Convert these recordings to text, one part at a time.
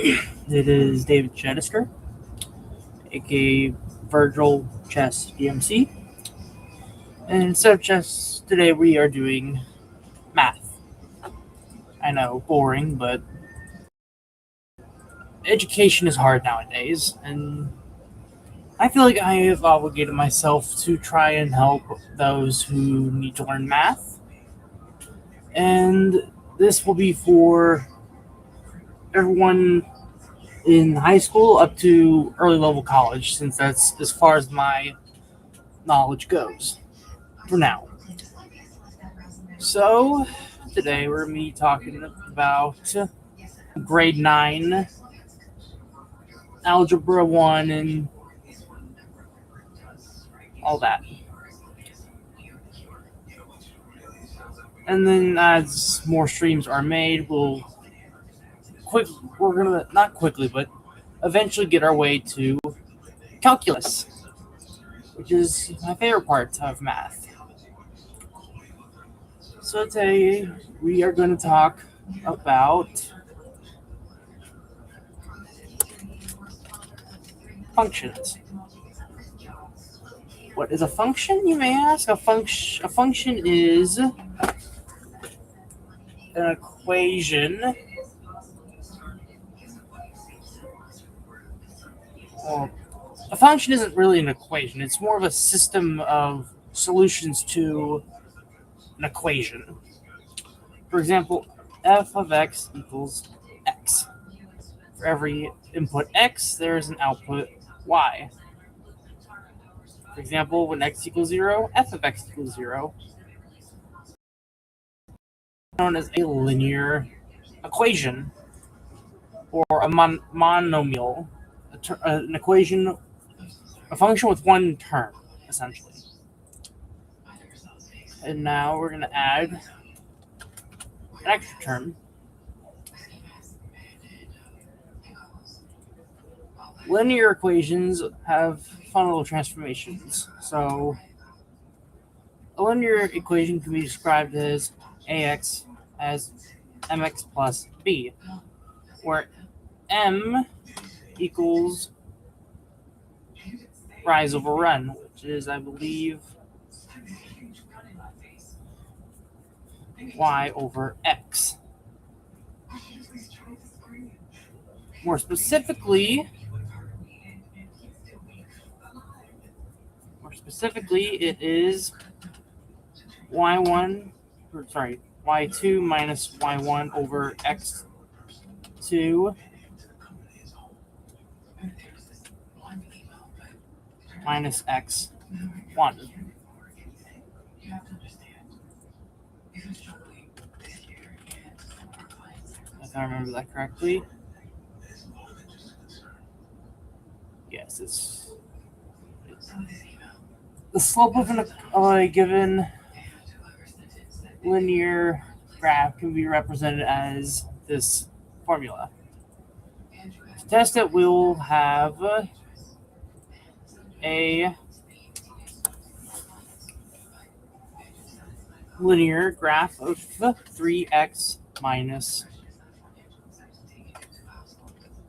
It is David Chedisker, aka Virgil Chess DMC. And instead of chess, today we are doing math. I know, boring, but education is hard nowadays, and I feel like I have obligated myself to try and help those who need to learn math. And this will be for everyone in high school up to early level college, since that's as far as my knowledge goes for now. So, today we're going to be talking about grade 9, Algebra 1, and all that. And then as more streams are made, we're going to, not quickly, but eventually get our way to calculus, which is my favorite part of math. So today we are going to talk about functions. What is a function, you may ask? A function is an equation. Well, a function isn't really an equation. It's more of a system of solutions to an equation. For example, f of x equals x. For every input x, there is an output y. For example, when x equals 0, f of x equals 0, known as a linear equation or a monomial, an equation, a function with one term, essentially. And now we're going to add an extra term. Linear equations have fun little transformations. So a linear equation can be described as ax as mx plus b, where m equals rise over run, which is, I believe, y over x. More specifically, it is y2 minus y1 over x2 minus x1. If I remember that correctly. Yes, it's the slope of a given linear graph can be represented as this formula. To test it, we'll have a linear graph of 3x minus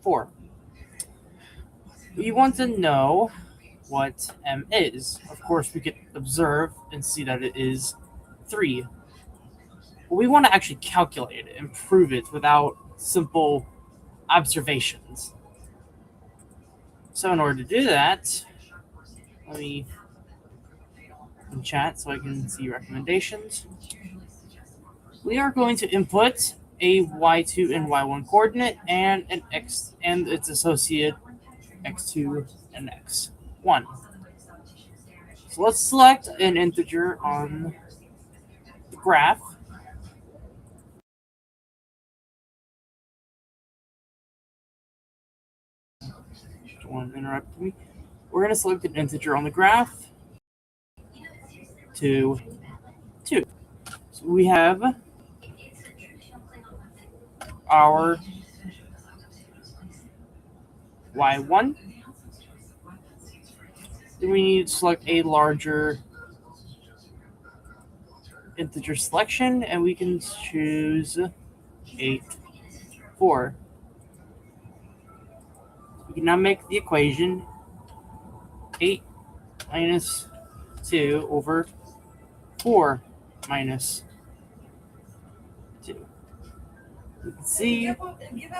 4. We want to know what m is. Of course, we could observe and see that it is 3. But we want to actually calculate it and prove it without simple observations. So in order to do that, let me chat so I can see recommendations. We are going to input a y2 and y1 coordinate and an x and its associated x2 and x1. So let's select an integer on the graph. Don't want to interrupt me. We're going to select an integer on the graph to 2. So we have our y1. Then we need to select a larger integer selection, and we can choose 8, 4. We can now make the equation 8 minus 2 over 4 minus 2. You can see apologies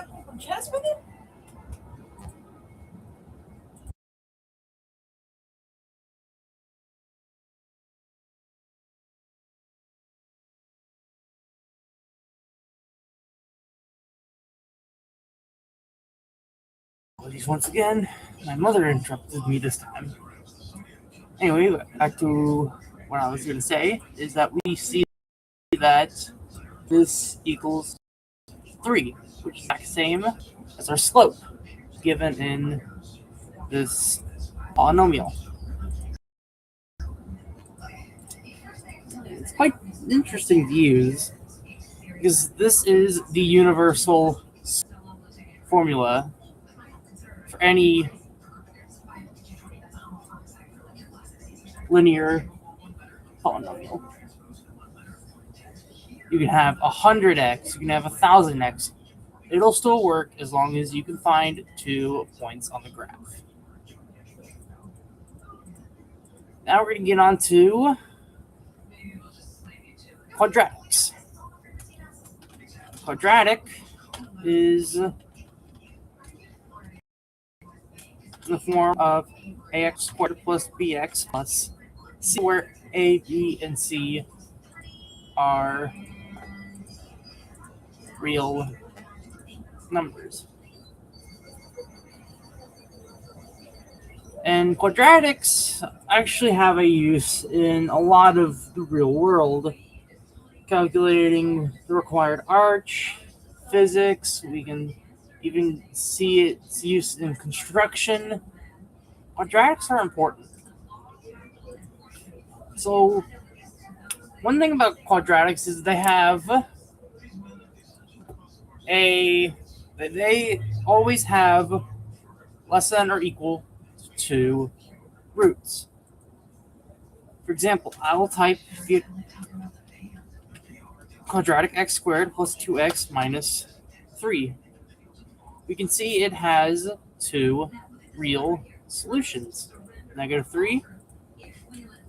once again. My mother interrupted me this time. Anyway, back to what I was going to say is that we see that this equals 3, which is the exact same as our slope given in this polynomial. It's quite interesting to use because this is the universal formula for any linear polynomial. You can have 100x, you can have 1000x. It'll still work as long as you can find 2 points on the graph. Now we're going to get on to quadratics. Quadratic is in the form of ax squared plus bx plus c, where a, b, and c are real numbers. And quadratics actually have a use in a lot of the real world. Calculating the required arch, physics, we can even see its use in construction. Quadratics are important. So, one thing about quadratics is they always have less than or equal to roots. For example, I will type quadratic x squared plus 2x minus 3. We can see it has 2 real solutions, -3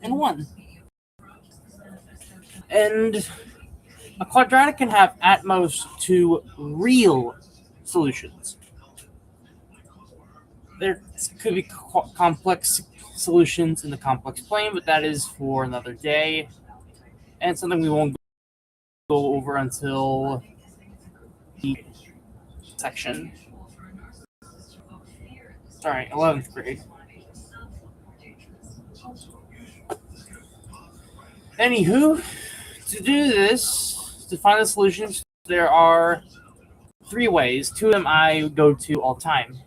and 1. And a quadratic can have at most 2 real solutions. There could be complex solutions in the complex plane, but that is for another day, and something we won't go over until the section. Sorry, 11th grade. Anywho, to do this, to find the solutions, there are 3 ways. 2 of them I go to all the time.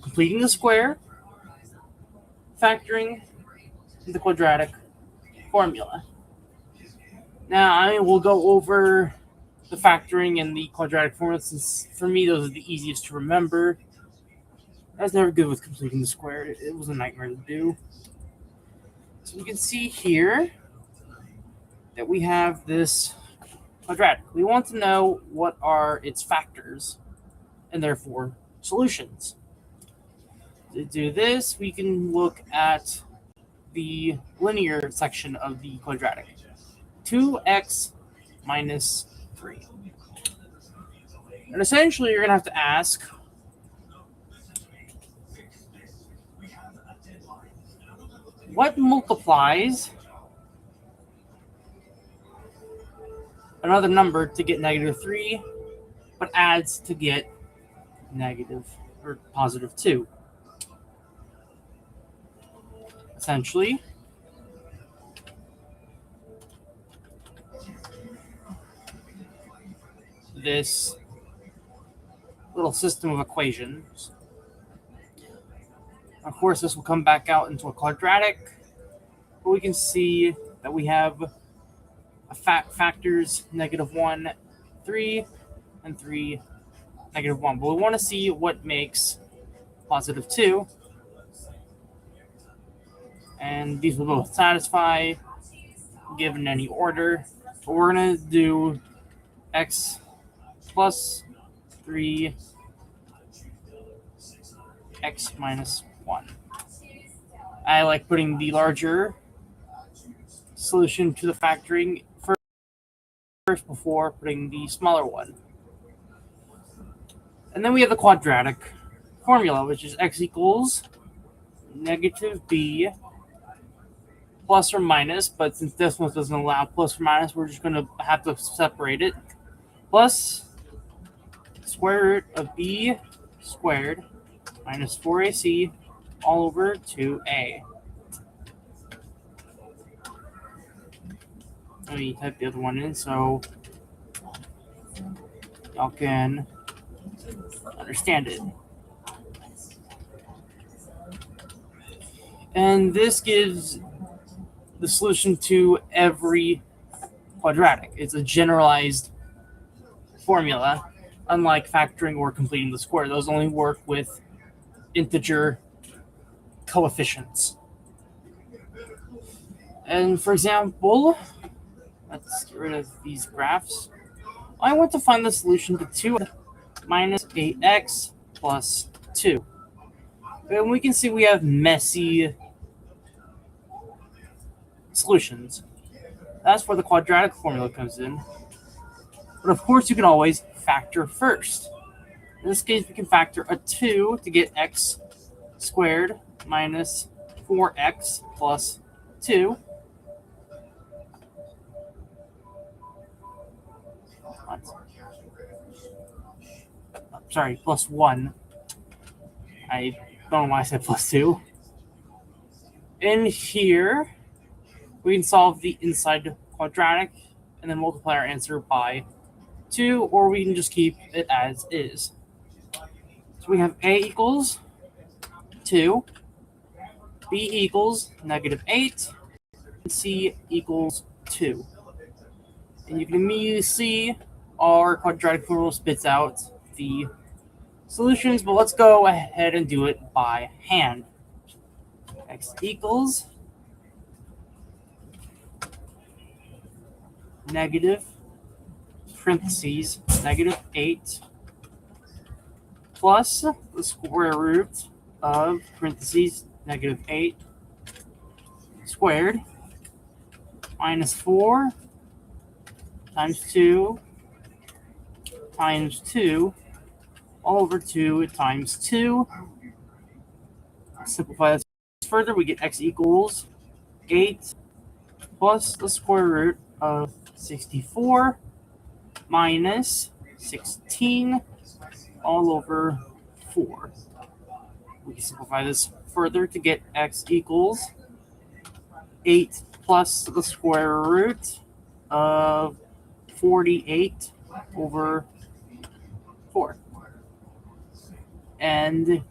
Completing the square, factoring the quadratic formula. Now, I will go over the factoring and the quadratic formula since, for me, those are the easiest to remember. I was never good with completing the square. It was a nightmare to do. So you can see here that we have this quadratic. We want to know what are its factors and therefore solutions. To do this, we can look at the linear section of the quadratic. 2x minus 3. And essentially, you're going to have to ask, what multiplies another number to get -3, but adds to get negative or positive 2? Essentially, this little system of equations. Of course, this will come back out into a quadratic, but we can see that we have a factors -1, 3, and 3, -1. But we want to see what makes positive 2. And these will both satisfy given any order. But we're going to do x plus 3 x minus 1. I like putting the larger solution to the factoring first before putting the smaller one. And then we have the quadratic formula, which is x equals negative b plus or minus, but since this one doesn't allow plus or minus, we're just going to have to separate it, plus square root of b squared minus 4ac all over 2a. Let me type the other one in so y'all can understand it. And this gives the solution to every quadratic. It's a generalized formula, unlike factoring or completing the square. Those only work with integer coefficients. And for example, let's get rid of these graphs. I want to find the solution to 2 minus 8x plus 2. And we can see we have messy solutions. That's where the quadratic formula comes in. But of course, you can always factor first. In this case, we can factor a 2 to get x squared minus 4x plus 2. Sorry, plus 1. I don't know why I said plus 2. In here, we can solve the inside quadratic and then multiply our answer by 2, or we can just keep it as is. So we have a equals 2, b equals negative 8, and c equals 2. And you can immediately see our quadratic formula spits out the solutions, but let's go ahead and do it by hand. X equals negative parentheses negative 8 plus the square root of parentheses negative 8 squared minus 4 times 2 times 2 all over 2 times 2. Simplify this further, we get x equals 8 plus the square root of 64 minus 16 all over 4. We can simplify this further to get x equals 8 plus the square root of 48 over 4. And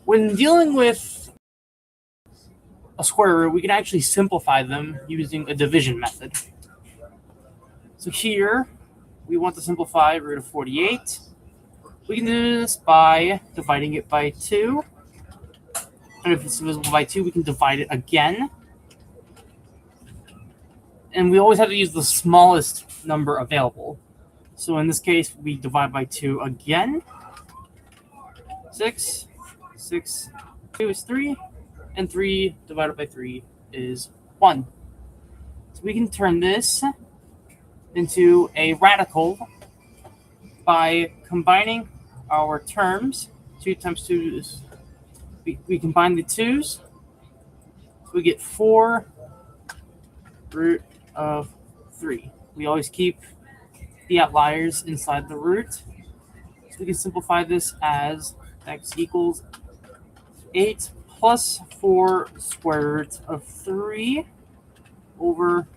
when dealing with a square root, we can actually simplify them using a division method. So here, we want to simplify root of 48. We can do this by dividing it by 2. And if it's divisible by 2, we can divide it again. And we always have to use the smallest number available. So in this case, we divide by 2 again. 6, 2 is 3, and 3 divided by 3 is 1. So we can turn this into a radical by combining our terms. 2 times 2 is, we combine the 2's, so we get 4 root of 3. We always keep the outliers inside the root. So we can simplify this as x equals 8 plus 4 square root of 3 over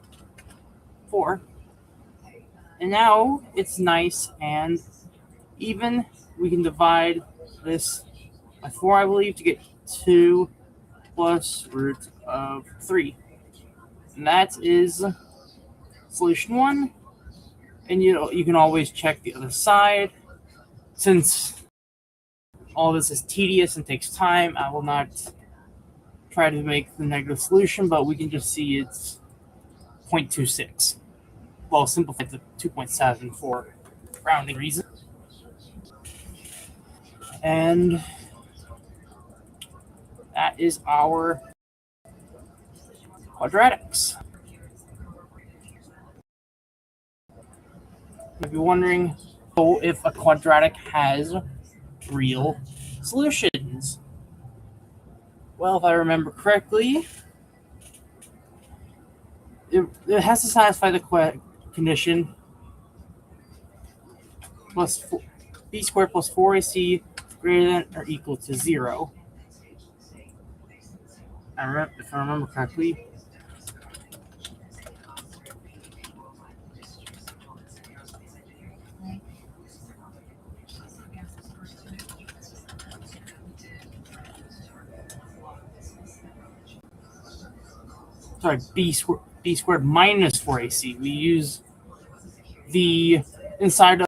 4. And now it's nice and even. We can divide this by 4, I believe, to get 2 plus root of 3. And that is solution 1. And you can always check the other side. Since all this is tedious and takes time, I will not try to make the negative solution, but we can just see it's 0.26. Well, simplified to 2.7 for rounding reasons. And that is our quadratics. If you're wondering if a quadratic has real solutions, well, if I remember correctly, it has to satisfy the condition plus b squared plus 4ac greater than or equal to 0. If I remember correctly. Sorry, b squared minus 4ac. We use the inside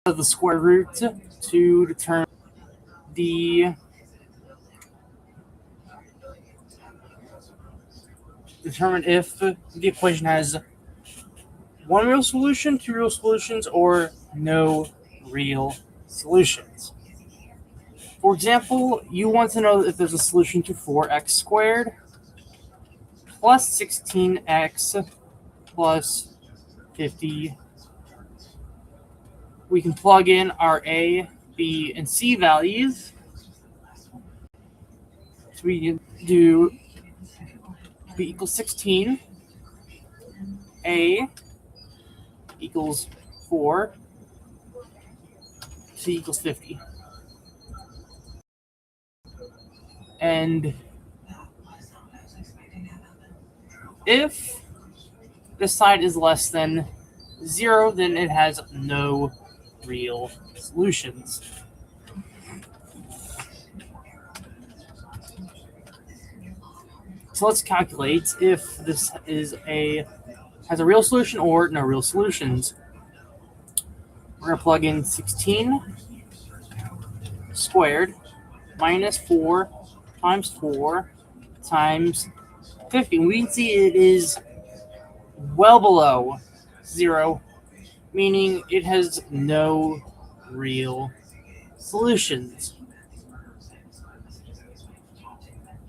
of the square root to determine if the equation has one real solution, two real solutions, or no real solutions. For example, you want to know if there's a solution to 4x squared plus 16x plus 50. We can plug in our a, b, and c values. So we can do b equals 16, a equals 4, c equals 50. And if this side is less than 0, then it has no real solutions. So let's calculate if this has a real solution or no real solutions. We're going to plug in 16 squared minus 4 times 4 times 50. We can see it is well below 0, meaning it has no real solutions.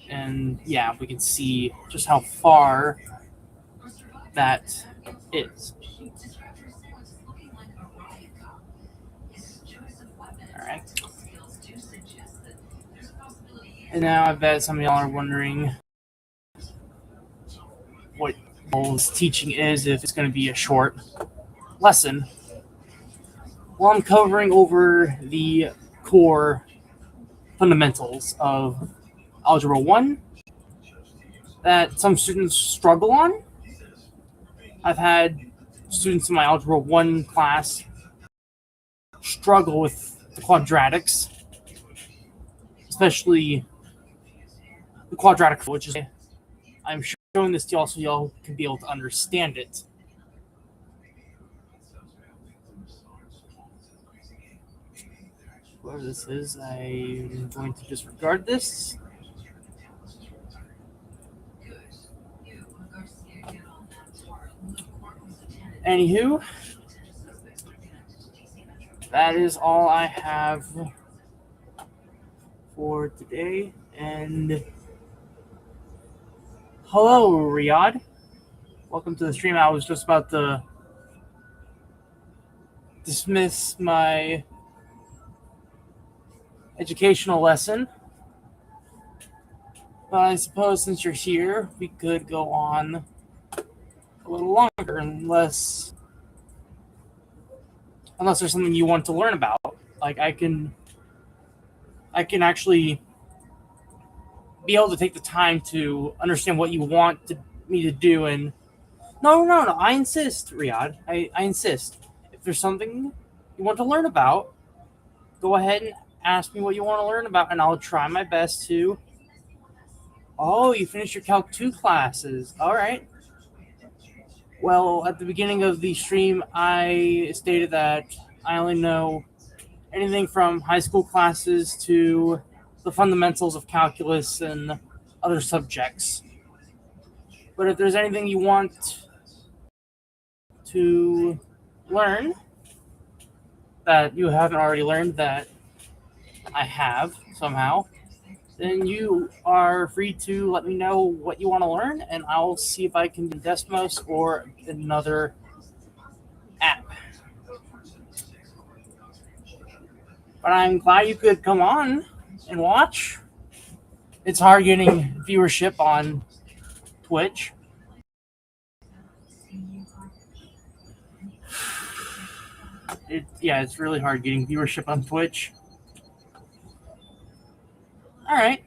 And yeah, we can see just how far that is. All right. And now I bet some of y'all are wondering what this teaching is, if it's going to be a short lesson. Well, I'm covering over the core fundamentals of Algebra 1 that some students struggle on. I've had students in my Algebra 1 class struggle with the quadratics, especially the quadratic, which is, I'm showing this to y'all so y'all can be able to understand it. Whatever this is, I'm going to disregard this. Anywho, that is all I have for today. And hello, Riyadh. Welcome to the stream. I was just about to dismiss my educational lesson. But I suppose since you're here, we could go on a little longer, unless there's something you want to learn about. Like I can actually be able to take the time to understand what you want me to do. And no, I insist, Riyadh. I insist. If there's something you want to learn about, go ahead and ask me what you want to learn about, and I'll try my best to. Oh, you finished your Calc 2 classes. All right. Well, at the beginning of the stream, I stated that I only know anything from high school classes to the fundamentals of calculus and other subjects. But if there's anything you want to learn that you haven't already learned that I have somehow, then you are free to let me know what you want to learn, and I'll see if I can do Desmos or another app. But I'm glad you could come on and watch. It's hard getting viewership on Twitch. It's really hard getting viewership on Twitch. All right.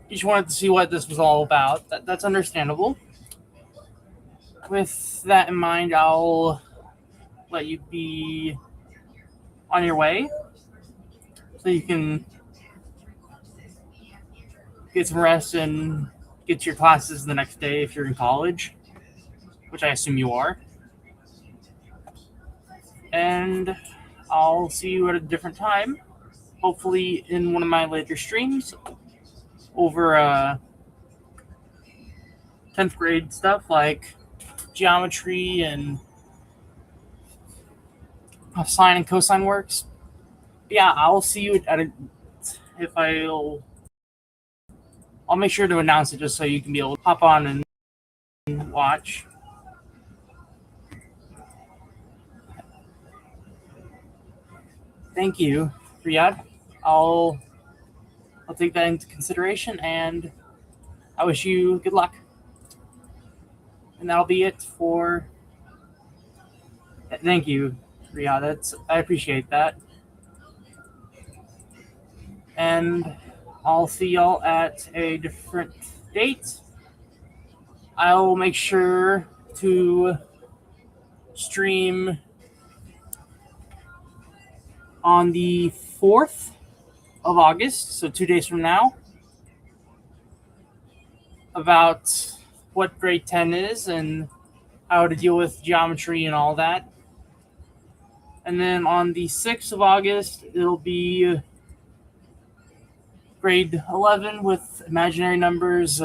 You just wanted to see what this was all about. That's understandable. With that in mind, I'll let you be on your way so you can get some rest and get to your classes the next day if you're in college, which I assume you are. And I'll see you at a different time, hopefully in one of my later streams over 10th grade stuff like geometry and how sine and cosine works. But yeah, I'll see you if I'll make sure to announce it just so you can be able to hop on and watch. Thank you, Riyadh. I'll take that into consideration, and I wish you good luck. And that'll be it for. Thank you, Riyadh. I appreciate that. And I'll see y'all at a different date. I'll make sure to stream on the 4th of August, so 2 days from now, about what grade 10 is and how to deal with geometry and all that. And then on the 6th of August, it'll be grade 11 with imaginary numbers,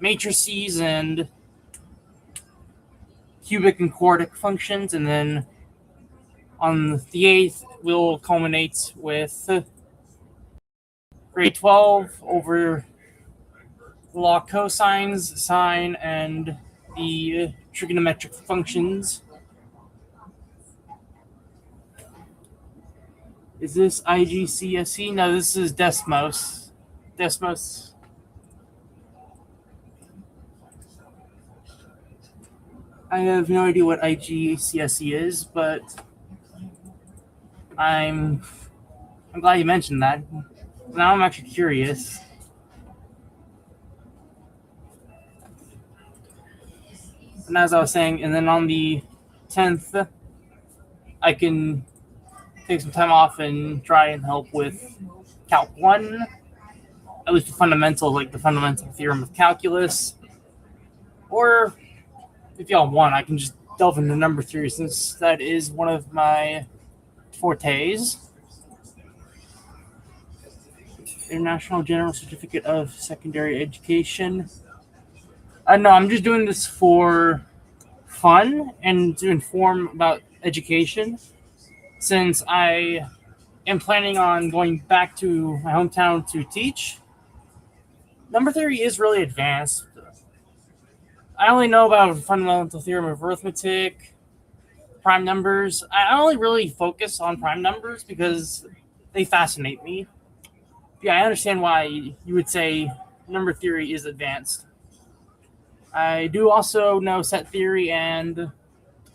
matrices, and cubic and quartic functions. And then on the 8th, we'll culminate with grade 12 over the law of cosines, sine, and the trigonometric functions. Is this IGCSE? No, this is Desmos. Desmos. I have no idea what IGCSE is, but I'm glad you mentioned that. Now I'm actually curious. And as I was saying, and then on the 10th, I can take some time off and try and help with Calc 1, at least the fundamentals, like the fundamental theorem of calculus. Or if y'all want, I can just delve into number theory since that is one of my fortes. International General Certificate of Secondary Education. No, I'm just doing this for fun and to inform about education, since I am planning on going back to my hometown to teach. Number theory is really advanced. I only know about fundamental theorem of arithmetic, prime numbers. I only really focus on prime numbers because they fascinate me. Yeah, I understand why you would say number theory is advanced. I do also know set theory and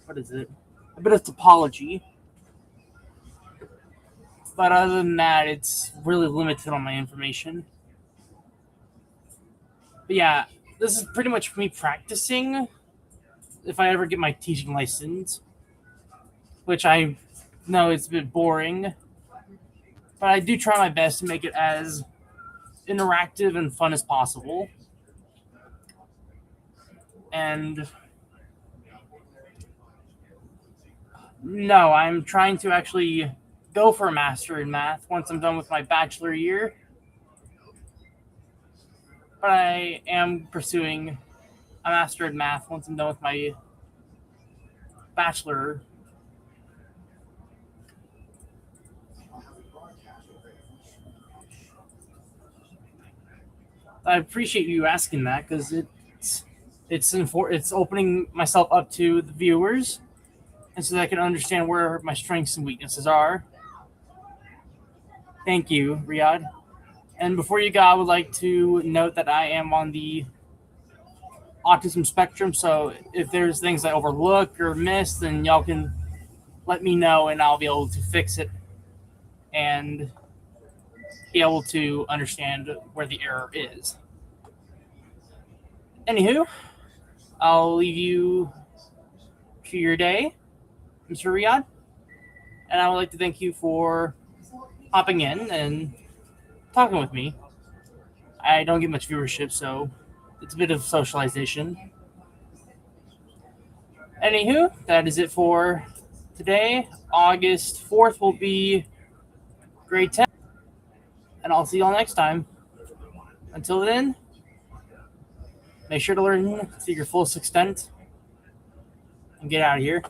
what is it? A bit of topology. But other than that, it's really limited on my information. But yeah, this is pretty much me practicing if I ever get my teaching license, which I know it's a bit boring. But I do try my best to make it as interactive and fun as possible. And no, I'm trying to actually go for a master in math once I'm done with my bachelor year. But I am pursuing a master in math once I'm done with my bachelor. I appreciate you asking that because it's opening myself up to the viewers, and so that I can understand where my strengths and weaknesses are. Thank you, Riyadh. And before you go, I would like to note that I am on the autism spectrum, so if there's things I overlook or miss, then y'all can let me know, and I'll be able to fix it and be able to understand where the error is. Anywho, I'll leave you to your day, Mr. Riyadh, and I would like to thank you for hopping in and talking with me. I don't get much viewership, so it's a bit of socialization. Anywho, that is it for today. August 4th will be grade 10, and I'll see y'all next time. Until then, make sure to learn to your fullest extent and get out of here.